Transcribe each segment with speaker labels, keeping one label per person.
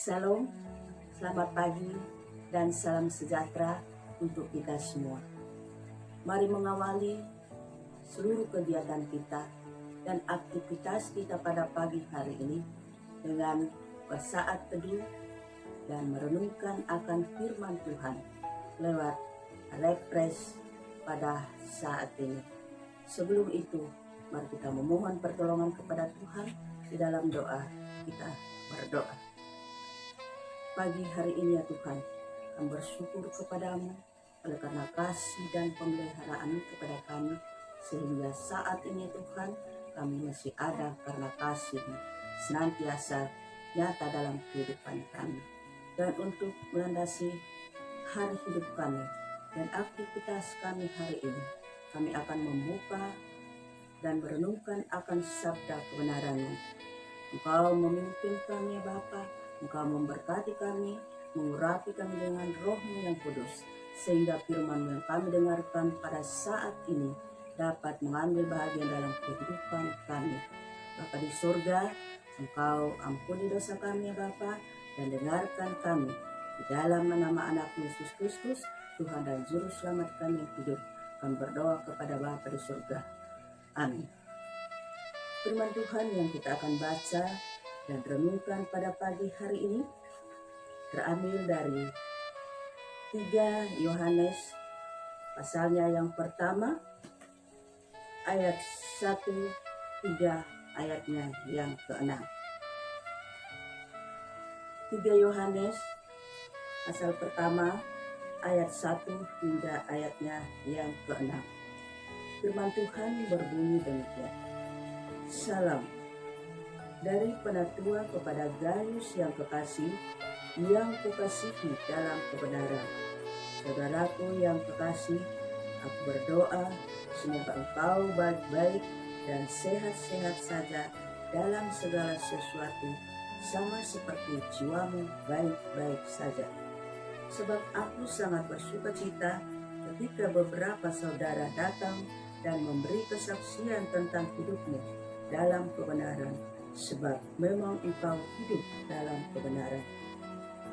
Speaker 1: Salam, selamat pagi, dan salam sejahtera untuk kita semua. Mari mengawali seluruh kegiatan kita dan aktivitas kita pada pagi hari ini dengan bersaat teduh dan merenungkan akan firman Tuhan lewat refresh pada saat ini. Sebelum itu, mari kita memohon pertolongan kepada Tuhan. Di dalam doa kita berdoa. Pagi hari ini ya Tuhan, kami bersyukur kepadamu oleh karena kasih dan pemeliharaan kepada kami, sehingga saat ini Tuhan kami masih ada karena kasih senantiasa nyata dalam kehidupan kami. Dan untuk melandasi hari hidup kami dan aktivitas kami hari ini, kami akan membuka dan merenungkan akan sabda kebenaran-Mu. Engkau memimpin kami ya Bapa, Engkau memberkati kami, mengurapi kami dengan Roh-Mu yang kudus, sehingga firman yang kami dengarkan pada saat ini dapat mengambil bahagian dalam kehidupan kami. Bapa di surga, Engkau ampuni dosa kami ya Bapa, dan dengarkan kami di dalam nama anak Yesus Kristus, Tuhan dan Juru Selamat kami yang hidup. Kami berdoa kepada Bapa di surga. Amin. Firman Tuhan yang kita akan baca dan renungkan pada pagi hari ini terambil dari 3 Yohanes pasalnya yang pertama ayat 1-3 ayatnya yang ke-6. 3 Yohanes pasal pertama ayat 1 hingga ayatnya yang ke-6. Firman Tuhan berbunyi demikian. Salam dari penatua kepada Gaius yang kekasih, yang kukasihi dalam kebenaran. Saudaraku yang kekasih, aku berdoa semoga engkau baik-baik dan sehat-sehat saja dalam segala sesuatu, sama seperti jiwamu baik-baik saja. Sebab aku sangat bersukacita ketika beberapa saudara datang dan memberi kesaksian tentang hidupmu dalam kebenaran, sebab memang engkau hidup dalam kebenaran.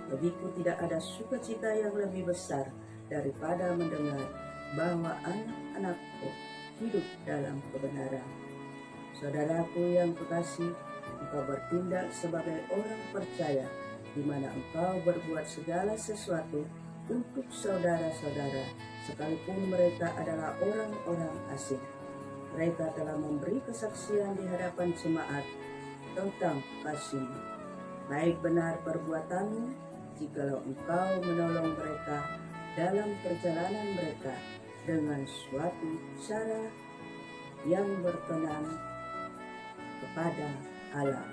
Speaker 1: Bagiku tidak ada sukacita yang lebih besar daripada mendengar bahwa anak-anakku hidup dalam kebenaran. Saudaraku yang kekasih, engkau bertindak sebagai orang percaya, di mana engkau berbuat segala sesuatu untuk saudara-saudara, sekalipun mereka adalah orang-orang asing. Mereka telah memberi kesaksian di hadapan jemaat tentang kasih-Mu. Baik benar perbuatanmu jikalau engkau menolong mereka dalam perjalanan mereka dengan suatu cara yang berkenan kepada Allah.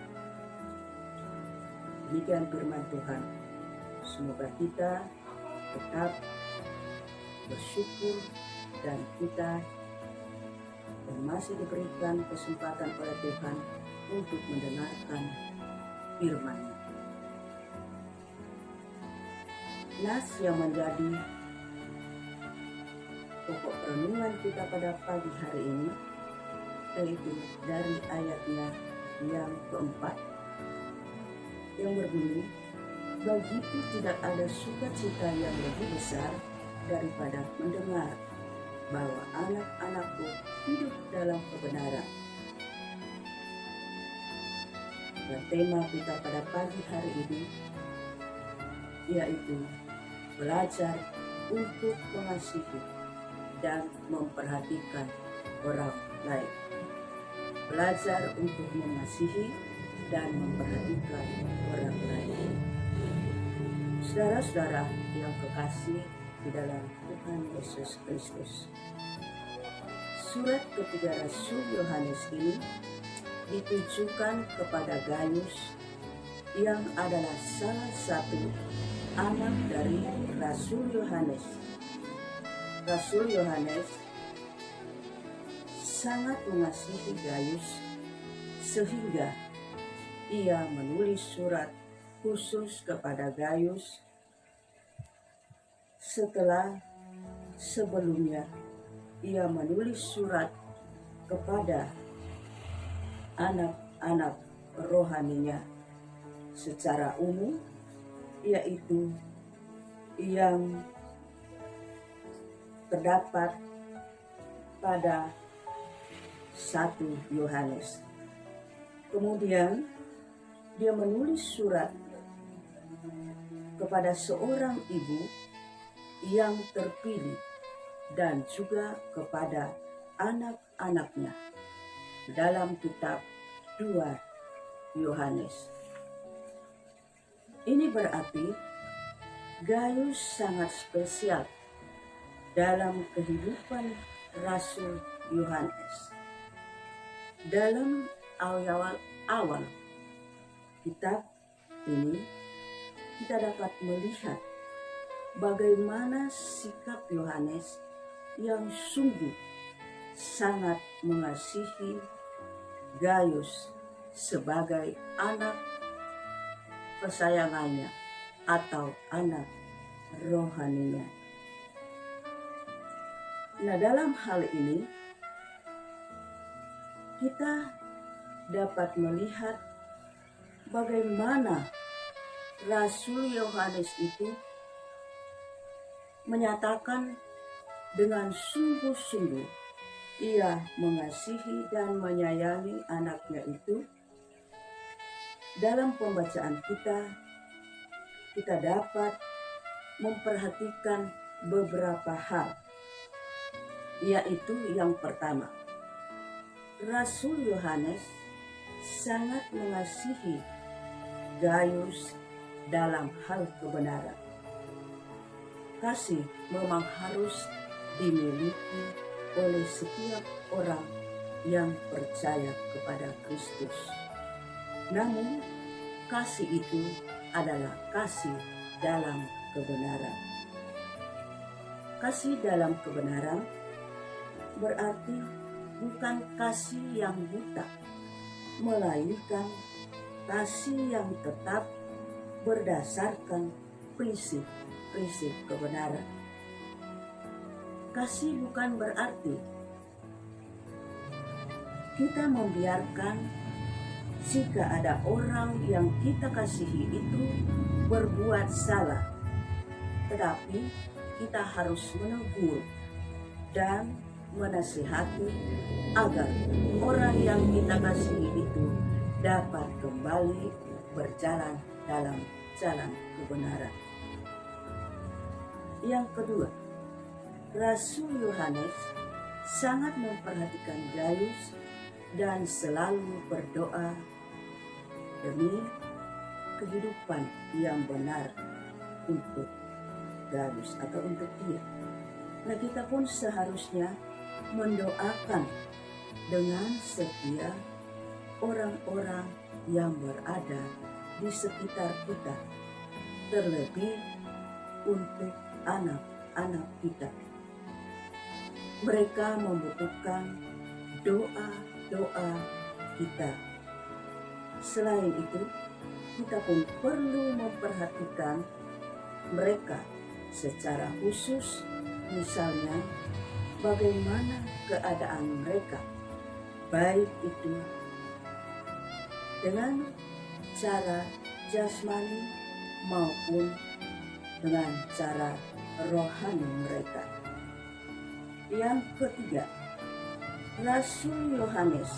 Speaker 1: Demikian firman Tuhan. Semoga kita tetap bersyukur dan kita dan masih diberikan kesempatan oleh Tuhan untuk mendengarkan firman-Nya. Nas yang menjadi pokok renungan kita pada pagi hari ini, yaitu dari ayatnya yang keempat, yang berbunyi, bagiku tidak ada sukacita yang lebih besar daripada mendengar bahwa anak-anakku hidup dalam kebenaran. Dan tema kita pada pagi hari ini yaitu belajar untuk mengasihi dan memperhatikan orang lain. Belajar untuk mengasihi dan memperhatikan orang lain. Saudara-saudara yang kekasih di dalam Tuhan Yesus Kristus, surat ketiga Rasul Yohanes ini ditujukan kepada Gaius yang adalah salah satu anak dari Rasul Yohanes. Rasul Yohanes sangat mengasihi Gaius sehingga ia menulis surat khusus kepada Gaius setelah sebelumnya ia menulis surat kepada anak-anak rohaninya secara umum yaitu yang terdapat pada 1 Yohanes. Kemudian dia menulis surat kepada seorang ibu yang terpilih dan juga kepada anak-anaknya dalam kitab 2 Yohanes. Ini berarti Gaius sangat spesial dalam kehidupan Rasul Yohanes. Dalam awal kitab ini kita dapat melihat bagaimana sikap Yohanes yang sungguh sangat mengasihi Gaius sebagai anak kesayangannya atau anak rohaninya. Nah, dalam hal ini kita dapat melihat bagaimana Rasul Yohanes itu menyatakan dengan sungguh-sungguh ia mengasihi dan menyayangi anaknya itu. Dalam pembacaan kita dapat memperhatikan beberapa hal, yaitu yang pertama, Rasul Yohanes sangat mengasihi Gaius dalam hal kebenaran. Kasih memang harus dimiliki oleh setiap orang yang percaya kepada Kristus. Namun, kasih itu adalah kasih dalam kebenaran. Kasih dalam kebenaran berarti bukan kasih yang buta, melainkan kasih yang tetap berdasarkan prinsip-prinsip kebenaran. Kasih bukan berarti kita membiarkan jika ada orang yang kita kasihi itu berbuat salah, tetapi kita harus menegur dan menasihati agar orang yang kita kasihi itu dapat kembali berjalan dalam jalan kebenaran. Yang kedua, Rasul Yohanes sangat memperhatikan Gaius dan selalu berdoa demi kehidupan yang benar untuk Gaius atau untuk dia. Nah, kita pun seharusnya mendoakan dengan setia orang-orang yang berada di sekitar kita, terlebih untuk anak-anak kita. Mereka membutuhkan doa-doa kita. Selain itu, kita pun perlu memperhatikan mereka secara khusus, misalnya bagaimana keadaan mereka, baik itu dengan cara jasmani maupun dengan cara rohani mereka. Yang ketiga, Rasul Yohanes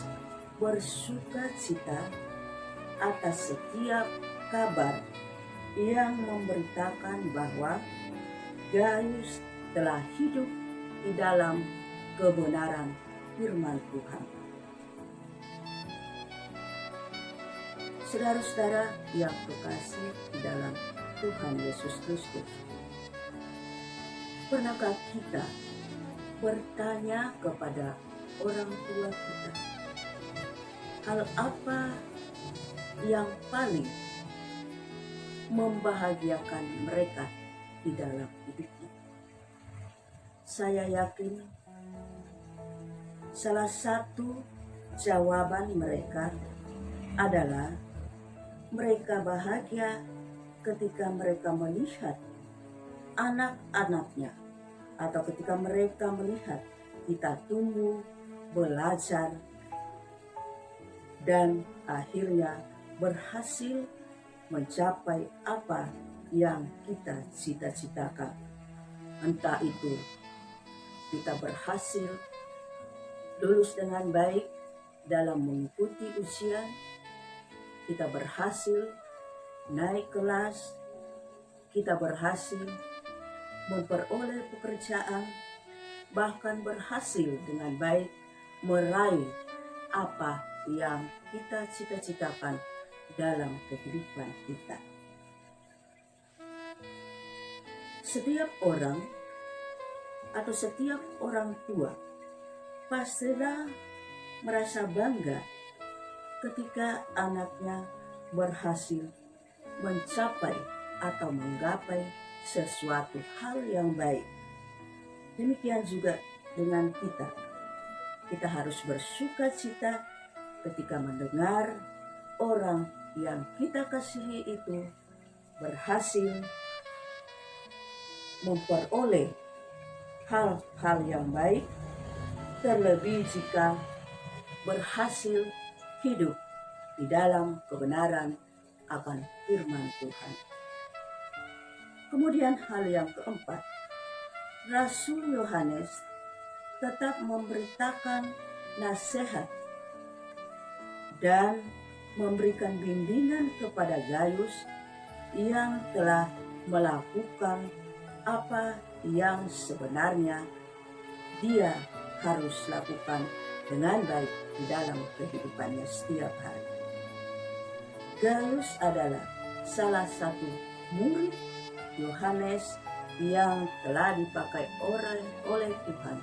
Speaker 1: bersuka cita atas setiap kabar yang memberitakan bahwa Gaius telah hidup di dalam kebenaran firman Tuhan. Saudara-saudara yang terkasih di dalam Tuhan Yesus Kristus, pernahkah kita bertanya kepada orang tua kita, hal apa yang paling membahagiakan mereka di dalam hidupnya? Saya yakin salah satu jawaban mereka adalah mereka bahagia ketika mereka melihat anak-anaknya, atau ketika mereka melihat kita tumbuh, belajar, dan akhirnya berhasil mencapai apa yang kita cita-citakan. Entah itu kita berhasil lulus dengan baik dalam mengikuti ujian, kita berhasil naik kelas, kita berhasil memperoleh pekerjaan, bahkan berhasil dengan baik meraih apa yang kita cita-citakan dalam kehidupan kita. Setiap orang atau setiap orang tua pastilah merasa bangga ketika anaknya berhasil mencapai atau menggapai sesuatu hal yang baik. Demikian juga dengan kita. Kita harus bersuka cita ketika mendengar orang yang kita kasihi itu berhasil memperoleh hal-hal yang baik, terlebih jika berhasil hidup di dalam kebenaran akan firman Tuhan. Kemudian hal yang keempat, Rasul Yohanes tetap memberitakan nasihat dan memberikan bimbingan kepada Gaius yang telah melakukan apa yang sebenarnya dia harus lakukan dengan baik di dalam kehidupannya setiap hari. Gaius adalah salah satu murid Yohanes yang telah dipakai oleh Tuhan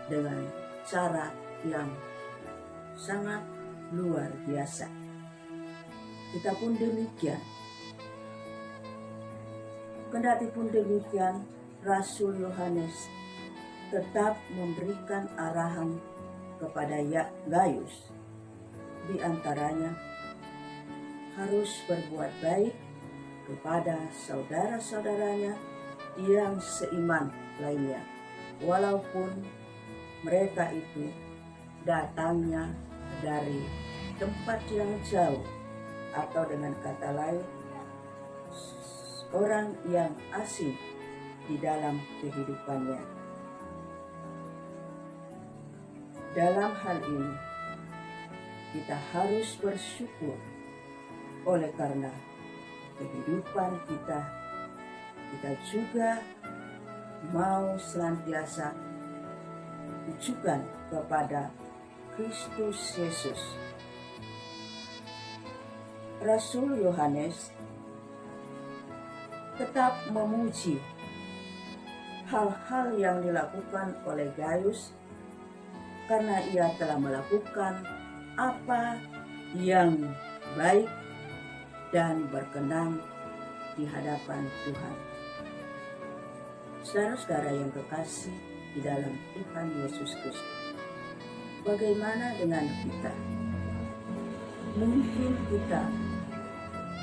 Speaker 1: dengan cara yang sangat luar biasa. Kita pun demikian. Kendati pun demikian, Rasul Yohanes tetap memberikan arahan kepada Gaius. Di antaranya harus berbuat baik kepada saudara-saudaranya yang seiman lainnya, walaupun mereka itu datangnya dari tempat yang jauh, atau dengan kata lain orang yang asing di dalam kehidupannya. Dalam hal ini kita harus bersyukur oleh karena kehidupan kita juga mau senantiasa tujukan kepada Kristus Yesus. Rasul Yohanes tetap memuji hal-hal yang dilakukan oleh Gaius karena ia telah melakukan apa yang baik dan berkenan di hadapan Tuhan. Saudara-saudara yang kekasih di dalam Tuhan Yesus Kristus, bagaimana dengan kita? Mungkin kita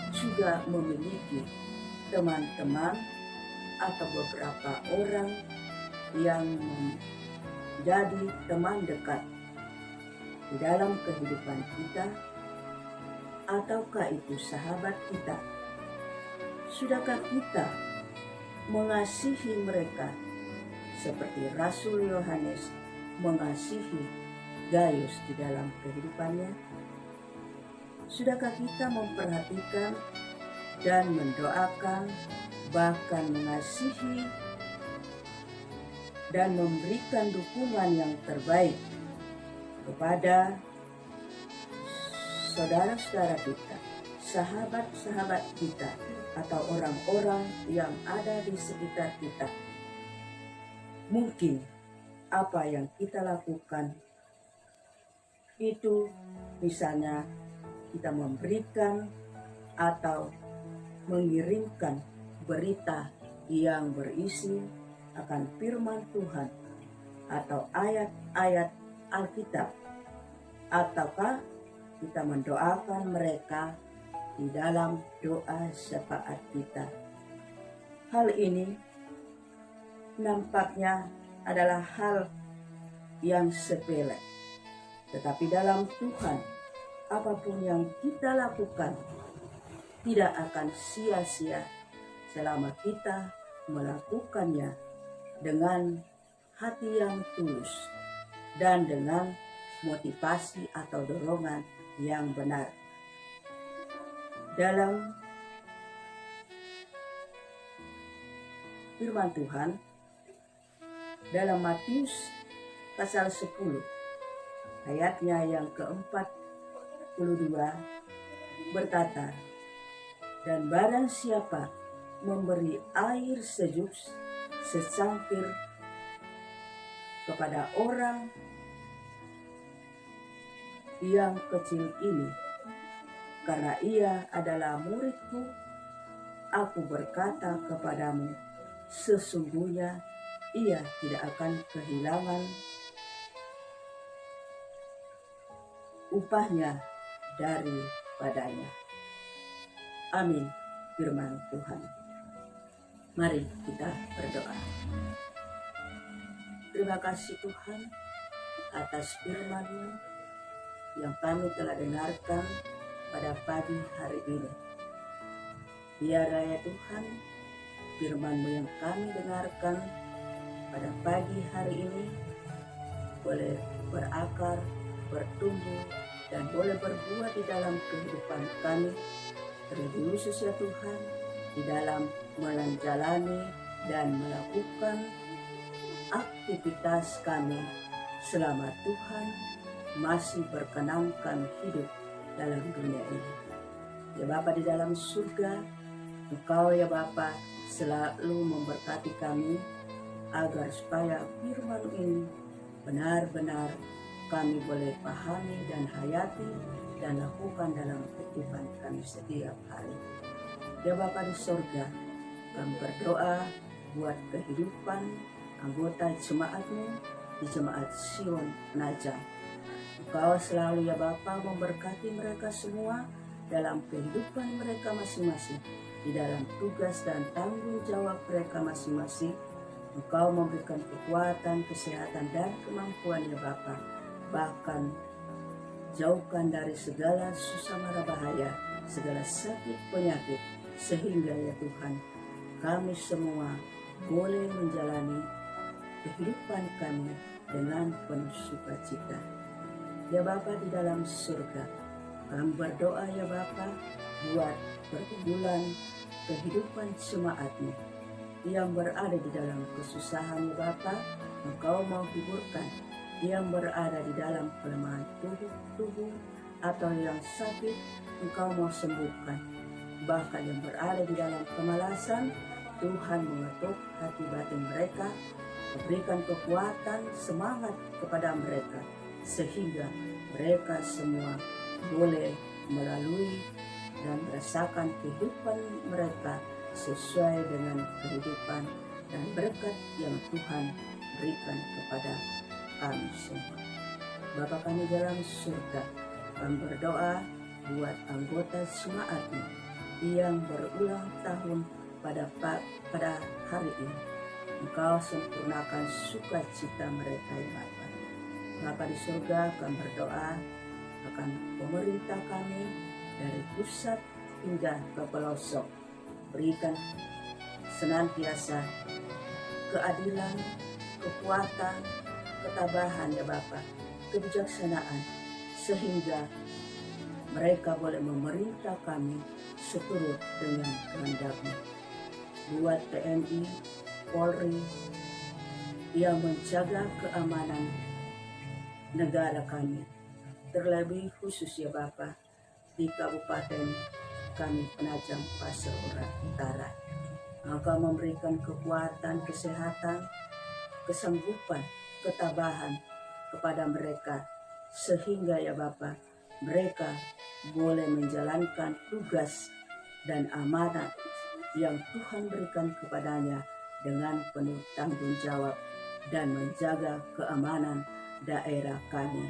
Speaker 1: juga memiliki teman-teman atau beberapa orang yang menjadi teman dekat di dalam kehidupan kita, ataukah itu sahabat kita. Sudahkah kita mengasihi mereka seperti Rasul Yohanes mengasihi Gaius di dalam kehidupannya? Sudahkah kita memperhatikan dan mendoakan, bahkan mengasihi dan memberikan dukungan yang terbaik kepada saudara-saudara kita, sahabat-sahabat kita, atau orang-orang yang ada di sekitar kita? Mungkin apa yang kita lakukan itu misalnya kita memberikan atau mengirimkan berita yang berisi akan firman Tuhan atau ayat-ayat Alkitab, ataukah kita mendoakan mereka di dalam doa syafaat kita. Hal ini nampaknya adalah hal yang sepele, tetapi dalam Tuhan apapun yang kita lakukan tidak akan sia-sia selama kita melakukannya dengan hati yang tulus dan dengan motivasi atau dorongan yang benar. Dalam firman Tuhan, dalam Matius pasal 10 ayatnya yang ke-42 berkata, dan barang siapa memberi air sejuk secangkir kepada orang yang kecil ini, karena ia adalah muridku, aku berkata kepadamu, sesungguhnya ia tidak akan kehilangan upahnya daripadanya. Amin, firman Tuhan. Mari kita berdoa. Terima kasih Tuhan atas firman-Mu yang kami telah dengarkan pada pagi hari ini. Biar ya Tuhan, firman-Mu yang kami dengarkan pada pagi hari ini boleh berakar, bertumbuh, dan boleh berbuah di dalam kehidupan kami. Terlebih khusus ya Tuhan, di dalam menjalani dan melakukan aktivitas kami selama Tuhan masih berkenankan hidup dalam dunia ini. Ya Bapa di dalam surga, Engkau ya Bapa selalu memberkati kami agar supaya firman ini benar-benar kami boleh pahami dan hayati dan lakukan dalam kehidupan kami setiap hari. Ya Bapa di surga, kami berdoa buat kehidupan anggota jemaat-Mu di Jemaat Sion Penajam. Engkau selalu ya Bapa memberkati mereka semua dalam kehidupan mereka masing-masing, di dalam tugas dan tanggung jawab mereka masing-masing. Engkau memberikan kekuatan, kesehatan, dan kemampuan ya Bapa. Bahkan jauhkan dari segala susah mara bahaya, segala sakit penyakit, sehingga ya Tuhan kami semua boleh menjalani kehidupan kami dengan penuh sukacita. Ya Bapa di dalam surga, kami berdoa ya Bapa buat pergumulan kehidupan jemaat-Mu yang berada di dalam kesusahan ya Bapa, Engkau mau hiburkan. Yang berada di dalam kelemahan tubuh atau yang sakit, Engkau mau sembuhkan. Bahkan yang berada di dalam kemalasan, Tuhan mengetuk hati batin mereka, memberikan kekuatan, semangat kepada mereka, sehingga mereka semua boleh melalui dan merasakan kehidupan mereka sesuai dengan kehidupan dan berkat yang Tuhan berikan kepada kami semua. Bapa kami dalam surga, kami berdoa buat anggota jemaat-Mu yang berulang tahun pada hari ini. Engkau sempurnakan sukacita mereka ya Bapa. Bapa di surga, kami berdoa akan pemerintah kami dari pusat hingga ke pelosok. Berikan senantiasa keadilan, kekuatan, ketabahan ya Bapa, kebijaksanaan, sehingga mereka boleh memerintah kami seturut dengan kehendak-Mu. Buat TNI, Polri yang menjaga keamanan negara kami, terlebih khusus ya Bapa di Kabupaten kami Penajam Pasir Utara. Engkau memberikan kekuatan, kesehatan, kesanggupan, ketabahan kepada mereka, sehingga ya Bapa mereka boleh menjalankan tugas dan amanat yang Tuhan berikan kepadanya dengan penuh tanggung jawab dan menjaga keamanan daerah kami.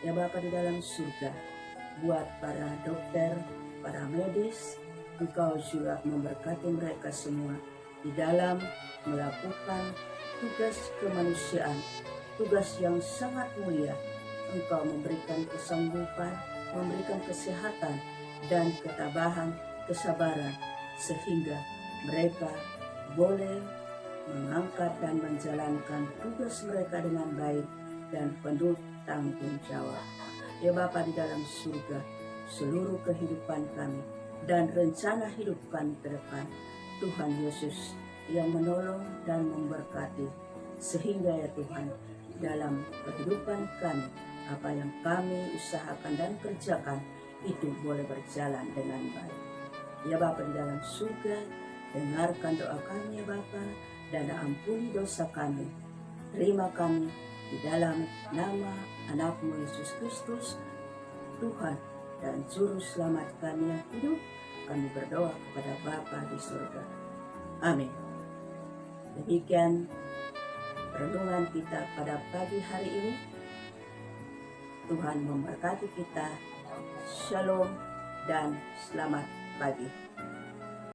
Speaker 1: Ya Bapa di dalam surga, buat para dokter, para medis, Engkau juga memberkati mereka semua di dalam melakukan tugas kemanusiaan, tugas yang sangat mulia. Engkau memberikan kesanggupan, memberikan kesehatan dan ketabahan, kesabaran, sehingga mereka boleh mengangkat dan menjalankan tugas mereka dengan baik dan penuh tanggung jawab. Ya Bapa di dalam surga, seluruh kehidupan kami dan rencana hidup kami ke depan, Tuhan Yesus yang menolong dan memberkati, sehingga ya Tuhan, dalam kehidupan kami, apa yang kami usahakan dan kerjakan itu boleh berjalan dengan baik. Ya Bapa di dalam surga, dengarkan doa kami ya Bapa, dan ampuni dosa kami. Terima kami di dalam nama anak-Mu Yesus Kristus, Tuhan dan Juru Selamat kami yang hidup. Kami berdoa kepada Bapa di surga. Amin. Demikian renungan kita pada pagi hari ini. Tuhan memberkati kita. Shalom dan selamat pagi.